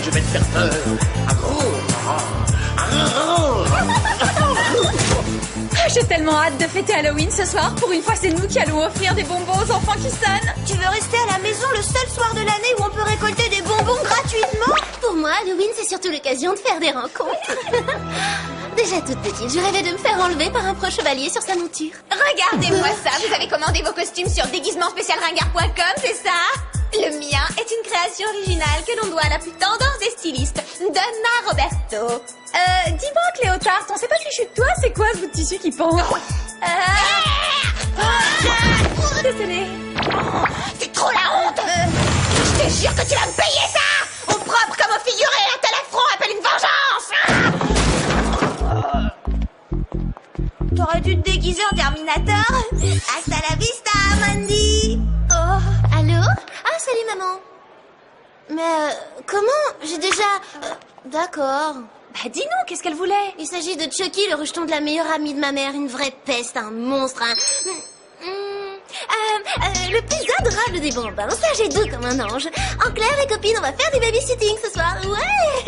je vais te faire peur. J'ai tellement hâte de fêter Halloween ce soir. Pour une fois, c'est nous qui allons offrir des bonbons aux enfants qui sonnent. Tu veux rester à la maison le seul soir de l'année où on peut récolter des bonbons gratuitement? Pour moi, Halloween, c'est surtout l'occasion de faire des rencontres. Déjà toute petite, je rêvais de me faire enlever par un pro chevalier sur sa monture. Regardez-moi ça, vous avez commandé vos costumes sur déguisementspécialringard.com, c'est ça? Le mien est une création originale que l'on doit à la plus tendance des stylistes, Donna Roberto. Dis-moi, Cléotard, on sait pas fichu de toi, c'est quoi ce bout de tissu qui pend? Désolée. C'est trop la honte! Je te jure que tu vas me payer ça! Au propre comme au figuré, un tel affront appelle une vengeance! T'aurais dû te déguiser en Terminator. Hasta la vista, Mandy. Oh, allô? Ah, salut, maman. Mais, comment? J'ai déjà... D'accord. Bah dis-nous, qu'est-ce qu'elle voulait? Il s'agit de Chucky, le rejeton de la meilleure amie de ma mère. Une vraie peste, un monstre, le plus adorable des bambins. Ça, j'ai doux comme un ange. En clair, les copines, on va faire du babysitting ce soir. Ouais.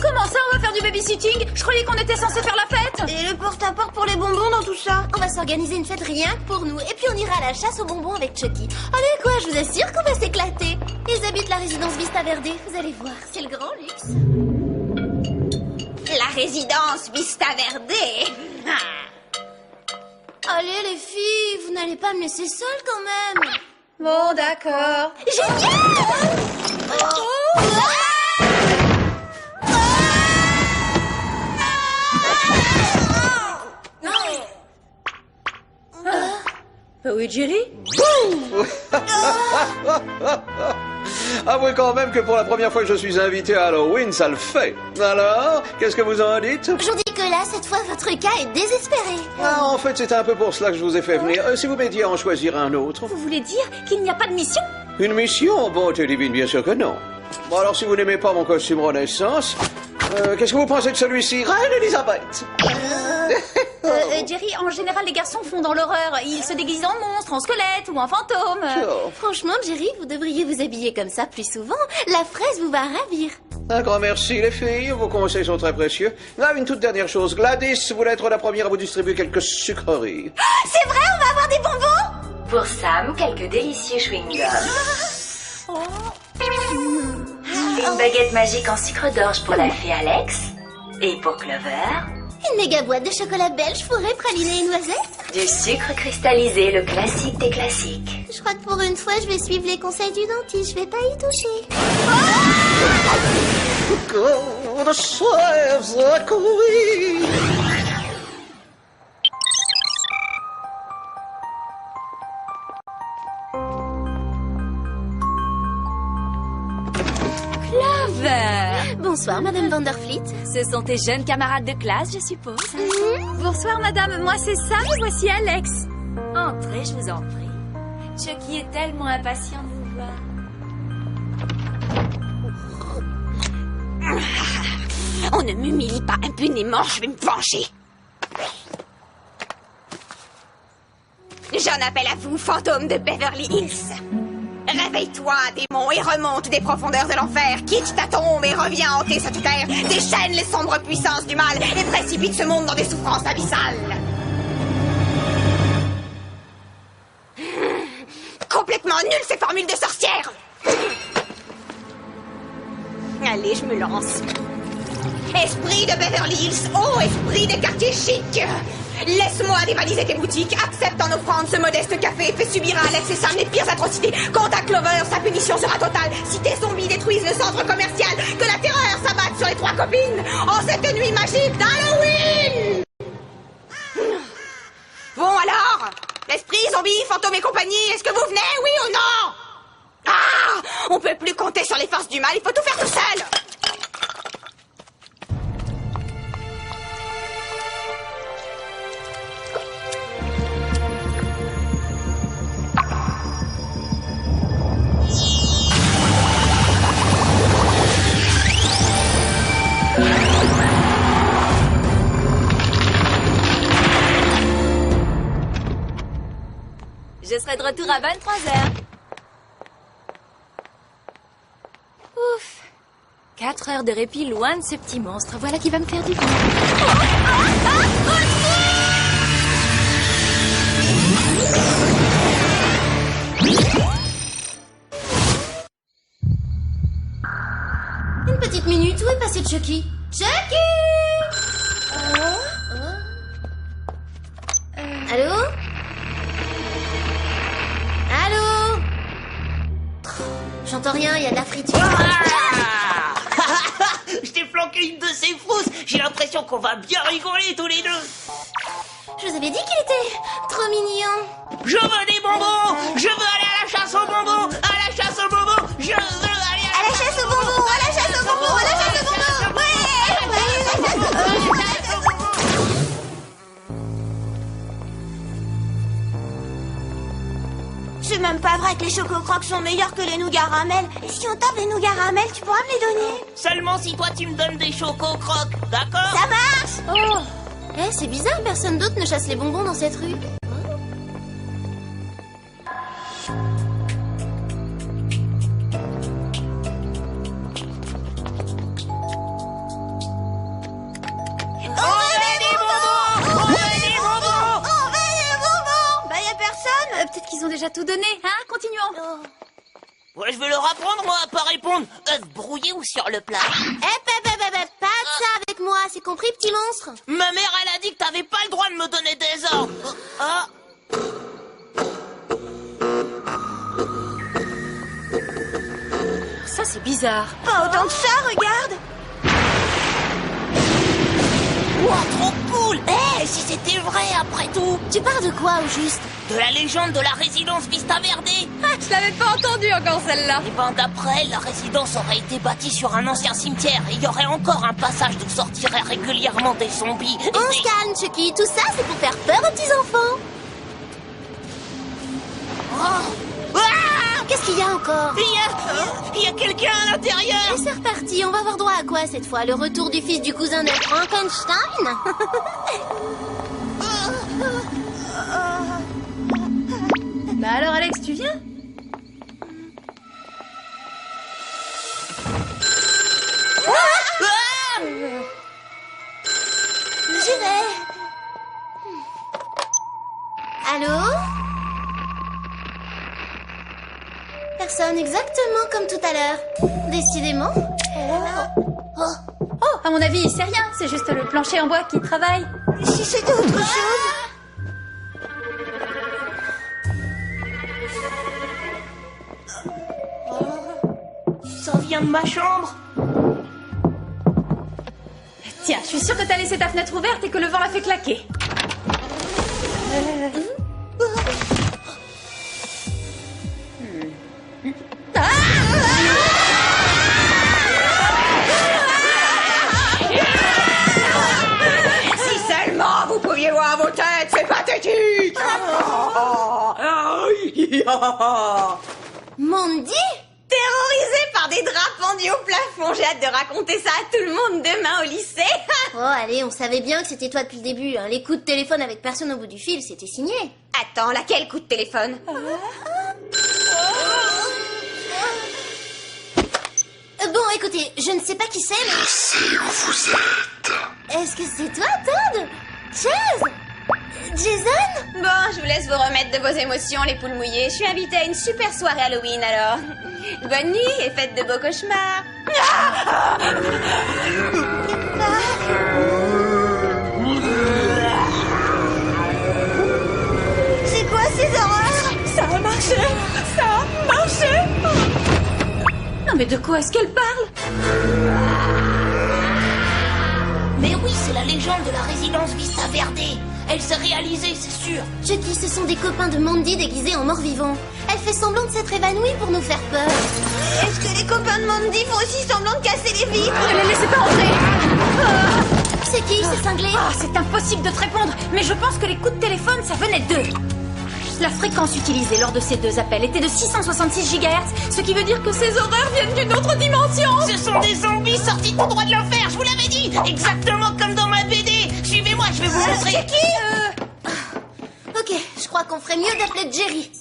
Comment ça, on va faire du babysitting? Je croyais qu'on était censé faire la fête. Et le porte-à-porte pour les bonbons dans tout ça? On va s'organiser une fête rien que pour nous. Et puis on ira à la chasse aux bonbons avec Chucky. Allez quoi, je vous assure qu'on va s'éclater. Ils habitent la résidence Vista Verde. Vous allez voir, c'est le grand luxe. La résidence Vista Verde. Allez les filles, vous n'allez pas me laisser seule quand même. Bon, d'accord. Génial! Oui, Jerry? Avouez quand même que pour la première fois que je suis invité à Halloween, ça le fait. Alors, qu'est-ce que vous en dites? Je vous dis que là, cette fois, votre cas est désespéré. Ah, en fait, c'est un peu pour cela que je vous ai fait venir. Si vous m'aidiez à en choisir un autre. Vous voulez dire qu'il n'y a pas de mission? Une mission? Bonté divine, bien sûr que non. Bon, alors, si vous n'aimez pas mon costume Renaissance, qu'est-ce que vous pensez de celui-ci? Reine Elisabeth! Jerry, en général, les garçons font dans l'horreur. Ils se déguisent en monstre, en squelette ou en fantôme. Sure. Franchement, Jerry, vous devriez vous habiller comme ça plus souvent. La fraise vous va ravir. Un grand merci, les filles. Vos conseils sont très précieux. Ah, une toute dernière chose. Gladys voulait être la première à vous distribuer quelques sucreries. C'est vrai, on va avoir des bonbons? Pour Sam, quelques délicieux chewing-gums. Une baguette magique en sucre d'orge pour la fée Alex. Et pour Clover, Une méga boîte de chocolat belge fourré, praliné et noisette. du sucre cristallisé, le classique des classiques. Je crois que pour une fois, je vais suivre les conseils du dentiste. Je vais pas y toucher. Clover! Bonsoir, Madame Vanderfleet. Ce sont tes jeunes camarades de classe, je suppose. Bonsoir, madame. Moi, c'est Sam et voici Alex. Entrez, je vous en prie. Chucky est tellement impatient de vous voir. On ne m'humilie pas impunément, je vais me venger. J'en appelle à vous, fantôme de Beverly Hills. Réveille-toi, démon, et remonte des profondeurs de l'enfer. Quitte ta tombe et reviens hanter cette terre. Déchaîne les sombres puissances du mal et précipite ce monde dans des souffrances abyssales. Complètement nul ces formules de sorcière. Allez, je me lance. Esprit de Beverly Hills, ô esprit des quartiers chics, laisse-moi dévaliser tes boutiques, accepte en offrande ce modeste café, fais subir à Alex et Sam les pires atrocités. Quant à Clover, sa punition sera totale. Si tes zombies détruisent le centre commercial, que la terreur s'abatte sur les trois copines en cette nuit magique d'Halloween. Bon alors, l'esprit, zombie, fantôme et compagnie, est-ce que vous venez, oui ou non? Ah, on peut plus compter sur les forces du mal, il faut tout faire tout seul. Je serai de retour à 23h. Ouf. 4 heures de répit loin de ce petit monstre. Voilà qui va me faire du bien. Une petite minute, où est passé Chucky? Chucky! Allô? Allô? J'entends rien, il y a de la friture. Je t'ai flanqué une de ces fausses. J'ai l'impression qu'on va bien rigoler tous les deux. Je vous avais dit qu'il était trop mignon. Je veux des bonbons. Je veux aller à la chasse aux bonbons. À la chasse aux bonbons. Je veux aller À la chasse aux bonbons, à la chasse aux bonbons, à la chasse aux bonbons. Ouais, à la chasse aux bonbons. C'est même pas vrai que les Choco-Crocs sont meilleurs que les nougats Ramel. Et si on tape les nougats Ramel, tu pourras me les donner? Seulement si toi tu me donnes des Choco-Crocs, d'accord? Ça marche! Oh! Eh, c'est bizarre, personne d'autre ne chasse les bonbons dans cette rue. Peut-être qu'ils ont déjà tout donné, hein? Continuons. Ouais, je vais leur apprendre, moi, à pas répondre. Œuf brouillé ou sur le plat? Pas de ça avec moi, c'est compris, petit monstre? Ma mère, elle a dit que t'avais pas le droit de me donner des ordres. Ah. Ça, c'est bizarre. Pas autant que ça, regarde! Wow, trop cool! Eh, si c'était vrai après tout! Tu parles de quoi, au juste? De la légende de la résidence Vista Verde! Ah, je l'avais pas entendu encore, celle-là. Et ben d'après elle, la résidence aurait été bâtie sur un ancien cimetière et il y aurait encore un passage d'où sortiraient régulièrement des zombies. Et On se calme, Chucky, tout ça, c'est pour faire peur aux petits-enfants. Oh. Ah. Qu'est-ce qu'il y a encore? Il y a quelqu'un à l'intérieur! Et c'est reparti, on va avoir droit à quoi cette fois? Le retour du fils du cousin de Frankenstein? Bah alors, Alex, tu viens? J'y vais. Allô? Personne, exactement comme tout à l'heure. Décidément. Oh, à mon avis, c'est rien. C'est juste le plancher en bois qui travaille. Si c'était autre chose. Ça vient de ma chambre! Tiens, je suis sûre que t'as laissé ta fenêtre ouverte et que le vent l'a fait claquer. Si seulement vous pouviez voir vos têtes, c'est pathétique. Mondi? Terrorisé par des draps pendus au plafond, j'ai hâte de raconter ça à tout le monde demain au lycée. Oh, allez, on savait bien que c'était toi depuis le début. Hein. Les coups de téléphone avec personne au bout du fil, c'était signé. Attends, laquelle coup de téléphone? Bon, écoutez, je ne sais pas qui c'est, mais... Je sais où vous êtes. Est-ce que c'est toi, Todd? Chaz? Jason? Bon, je vous laisse vous remettre de vos émotions, les poules mouillées. Je suis invitée à une super soirée Halloween, alors. Bonne nuit et faites de beaux cauchemars. C'est quoi ces horreurs? Ça a marché! Ça a marché! Non, mais de quoi est-ce qu'elle parle? Mais oui, c'est la légende de la résidence Vista Verde. Elle s'est réalisée, c'est sûr. Chucky, ce sont des copains de Mandy déguisés en morts-vivants. Elle fait semblant de s'être évanouie pour nous faire peur. Est-ce que les copains de Mandy font aussi semblant de casser les vitres? Ne les laissez pas entrer. C'est qui, ces cinglés? Ah, c'est impossible de te répondre, mais je pense que les coups de téléphone, ça venait d'eux. La fréquence utilisée lors de ces deux appels était de 666 GHz, ce qui veut dire que ces horreurs viennent d'une autre dimension. Ce sont des zombies sortis tout droit de l'enfer, je vous l'avais dit. Exactement comme dans ma BD. Suivez-moi, je vais vous montrer. C'est qui? Ok, je crois qu'on ferait mieux d'appeler Jerry.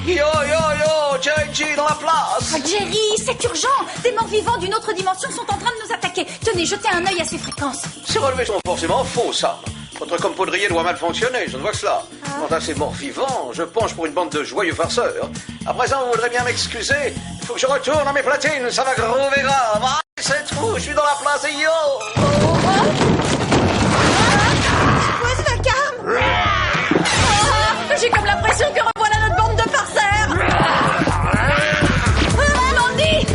Yo, yo, yo, check Luigi dans la place. Ah, Jerry, c'est urgent. Des morts vivants d'une autre dimension sont en train de nous attaquer. Tenez, jetez un œil à ces fréquences. Ces relevés sont forcément faux, Sam. Votre compoudrier doit mal fonctionner, je ne vois que cela. Quant à ces morts vivants, je penche pour une bande de joyeux farceurs. À présent, vous voudrez bien m'excuser. Il faut que je retourne à mes platines, ça va groover grave. Ah, c'est tout, je suis dans la place et yo. Quoi ce vacarme? J'ai comme l'impression que revoilà notre bande de farceurs. Mandy!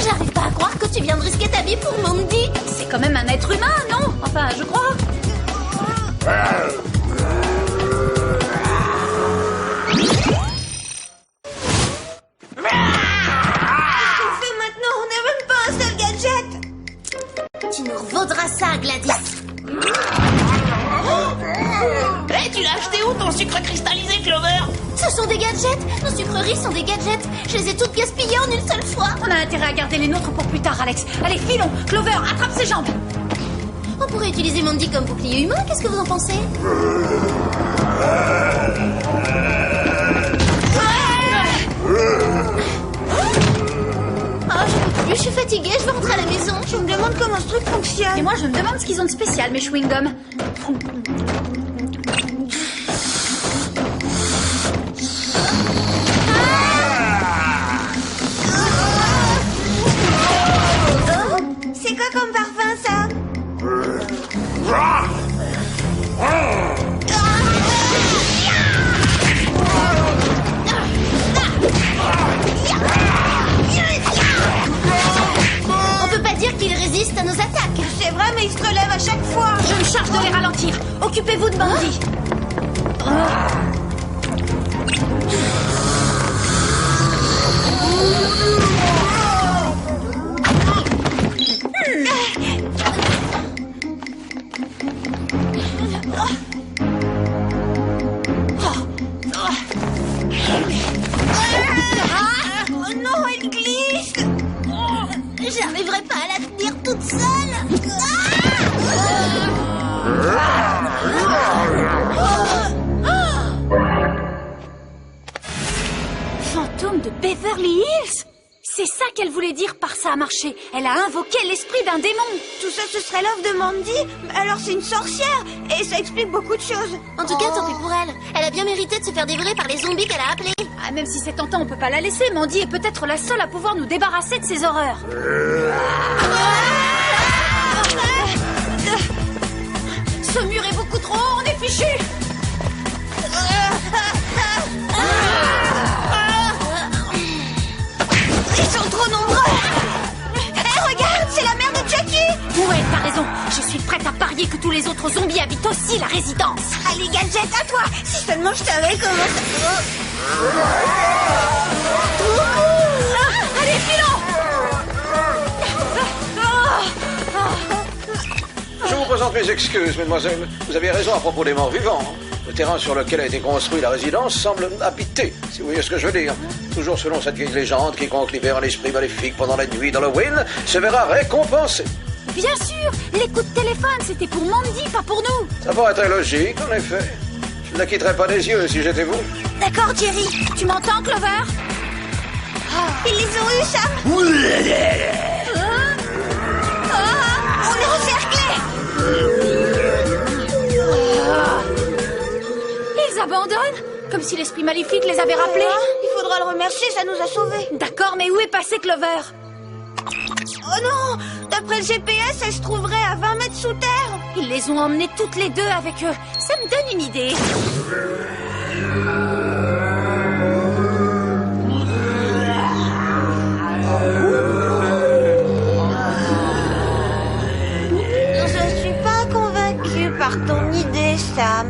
J'arrive pas à croire que tu viens de risquer ta vie pour Mandy. C'est quand même un être humain, non? Enfin, je crois. Qu'est-ce qu'on fait maintenant? On n'a même pas un seul gadget. Tu nous revaudras ça, Gladys. Hé, tu l'as acheté où ton sucre cristallisé, Clover? Ce sont des gadgets. Nos sucreries sont des gadgets. Je les ai toutes gaspillées en une seule fois. On a intérêt à garder les nôtres pour plus tard, Alex. Allez, filons. Clover, attrape ses jambes. On pourrait utiliser Mandy comme bouclier humain. Qu'est-ce que vous en pensez? Ah, j'en peux plus. Je suis fatiguée. Je veux rentrer à la maison. Je me demande comment ce truc fonctionne. Et moi, je me demande ce qu'ils ont de spécial, mes chewing-gums. C'est quoi comme parfum, ça? On peut pas dire qu'il résiste à nos attaques. C'est vrai, mais il se relève à chaque fois. Je me charge de les ralentir. Occupez-vous de Mandy. Oh non, elle glisse. J'arriverai pas à la tenir toute seule. Fantôme de Beverly Hills? C'est ça qu'elle voulait dire par ça a marché. Elle a invoqué l'esprit d'un démon. Tout ça, ce serait l'œuvre de Mandy? Alors c'est une sorcière. Et ça explique beaucoup de choses. En tout cas, tant pis pour elle. Elle a bien mérité de se faire dévorer par les zombies qu'elle a appelés. Ah, même si c'est tentant, on peut pas la laisser. Mandy est peut-être la seule à pouvoir nous débarrasser de ces horreurs. Ce mur est beaucoup trop haut, on est fichu. Ils sont trop nombreux. Hé, regarde, c'est la mère de Chucky. Ouais, t'as raison. Je suis prête à parier que tous les autres zombies habitent aussi la résidence. Allez, gadget, à toi. Si seulement je savais comment ça... Allez, filons. Je vous présente mes excuses, mesdemoiselles. Vous avez raison à propos des morts vivants. Le terrain sur lequel a été construit la résidence semble habité, si vous voyez ce que je veux dire. Toujours selon cette vieille légende, quiconque libère un esprit maléfique pendant la nuit d'Halloween se verra récompensé. Bien sûr, les coups de téléphone, c'était pour Mandy, pas pour nous. Ça paraît très logique, en effet. Je ne la quitterais pas des yeux si j'étais vous. D'accord, Jerry. Tu m'entends, Clover? Ils les ont eus, Sam. On est encerclés. Ils abandonnent? Comme si l'esprit maléfique les avait rappelés. Il faudra le remercier, ça nous a sauvés. D'accord, mais où est passé Clover? Oh non! D'après le GPS, elle se trouverait à 20 mètres sous terre. Ils les ont emmenés toutes les deux avec eux. Ça me donne une idée. Je suis pas convaincue par ton idée, Sam.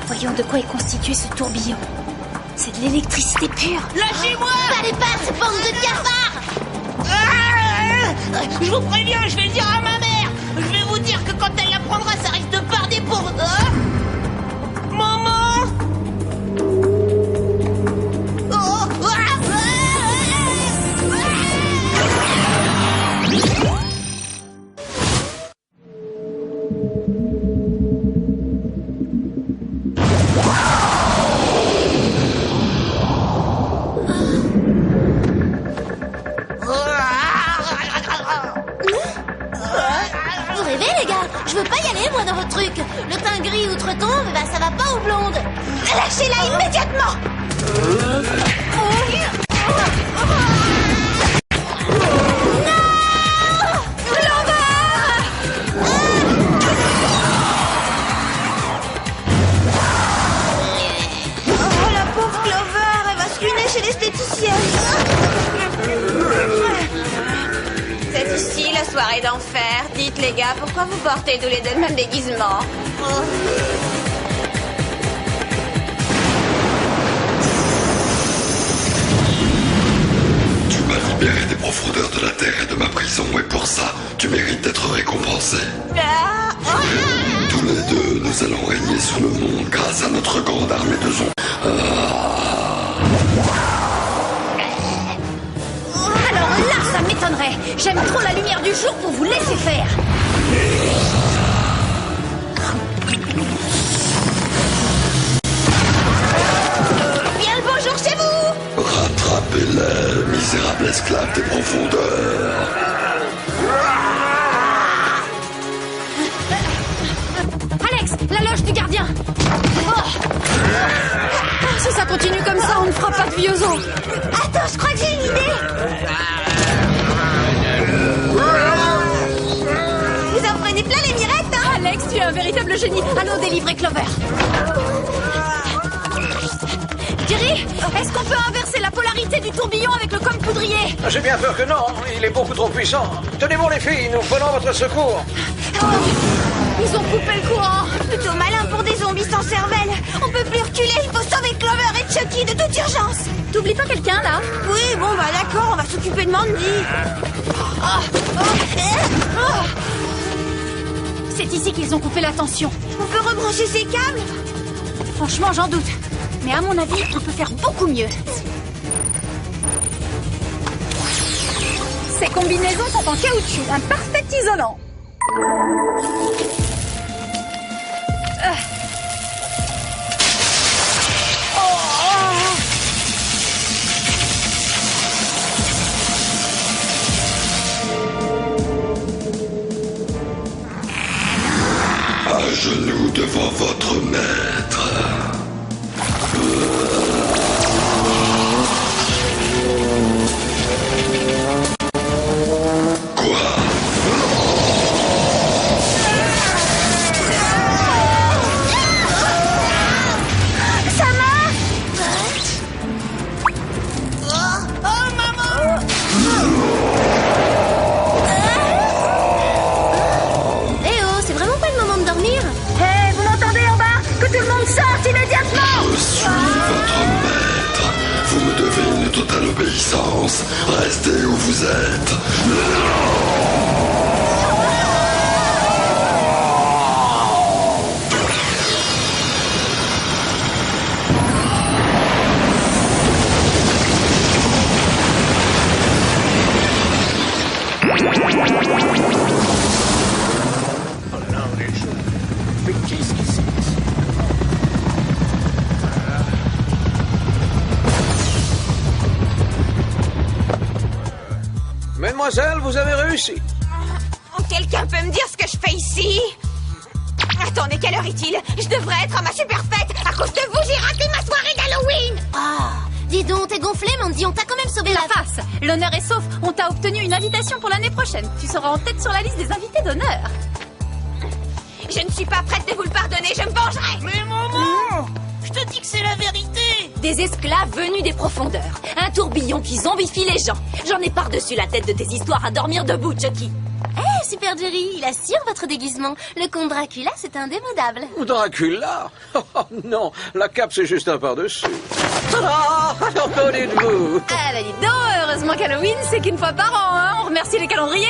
Voyons de quoi est constitué ce tourbillon. C'est de l'électricité pure. Lâchez-moi! Pas les pattes, bande de cafards! Je vous préviens, je vais le dire à ma mère! Je vais vous dire que quand elle l'apprendra, ça risque de barder pour... Maman! moi, dans votre truc. Le teint gris outre-tombe, bah, ça va pas aux blondes. Lâchez-la immédiatement. Chez l'esthéticienne. C'est ici la soirée d'enfer. Dites les gars, pourquoi vous portez tous les deux le même déguisement? Tu m'as libéré des profondeurs de la Terre et de ma prison, et pour ça, tu mérites d'être récompensé. Tous les deux, nous allons régner sur le monde grâce à notre grande armée de zombies. Alors là, ça m'étonnerait. J'aime trop la lumière du jour pour vous laisser faire. Bien le bonjour chez vous. Rattrapez-les, misérables esclaves des profondeurs. Alex, la loge du gardien. Si ça continue comme ça, on ne fera pas de vieux os. Attends, je crois que j'ai une idée. Vous en prenez plein les mirettes, hein? Alex, tu es un véritable génie. Allons délivrer Clover. Jerry, est-ce qu'on peut inverser la polarité du tourbillon avec le cône poudrier? J'ai bien peur que non, il est beaucoup trop puissant. Tenez bon les filles, nous prenons votre secours. Ils ont coupé le courant. Plutôt malin pour des zombies sans cervelle. On peut plus reculer, il faut sauver Clover et Chucky de toute urgence. T'oublies pas quelqu'un, là? Oui, bon, bah d'accord, on va s'occuper de Mandy. C'est ici qu'ils ont coupé la tension. On peut rebrancher ces câbles? Franchement, j'en doute. Mais à mon avis, on peut faire beaucoup mieux. Ces combinaisons sont en caoutchouc, un parfait isolant. À genoux devant votre maître. Quoi? Eh oh, c'est vraiment pas le moment de dormir. Hé, vous m'entendez en bas? Que tout le monde sorte immédiatement! Je suis votre maître. Vous me devez une totale obéissance. Restez où vous êtes. Mais qu'est-ce qui se passe? Mademoiselle, vous avez réussi. Quelqu'un peut me dire ce que je fais ici? Attendez, quelle heure est-il? Je devrais être à ma super fête. À cause de vous, j'ai raté ma soirée d'Halloween. Ah, dis donc, t'es gonflé, Mandy, on t'a quand même sauvé La la face! L'honneur est sauf. On t'a obtenu une invitation pour l'année prochaine. Tu seras en tête sur la liste des invités d'honneur. Je ne suis pas prête de vous le pardonner, je me vengerai. Mais maman, je te dis que c'est la vérité. Des esclaves venus des profondeurs. Un tourbillon qui zombifie les gens. J'en ai par-dessus la tête de tes histoires à dormir debout, Chucky. Eh, Super Jerry, il assure votre déguisement. Le comte Dracula, c'est indémodable. Ou Dracula? Oh non, la cape c'est juste un par-dessus. Ah, alors qu'en dites-vous? Ah bah dites donc, heureusement qu'Halloween, c'est qu'une fois par an, hein. On remercie les calendriers.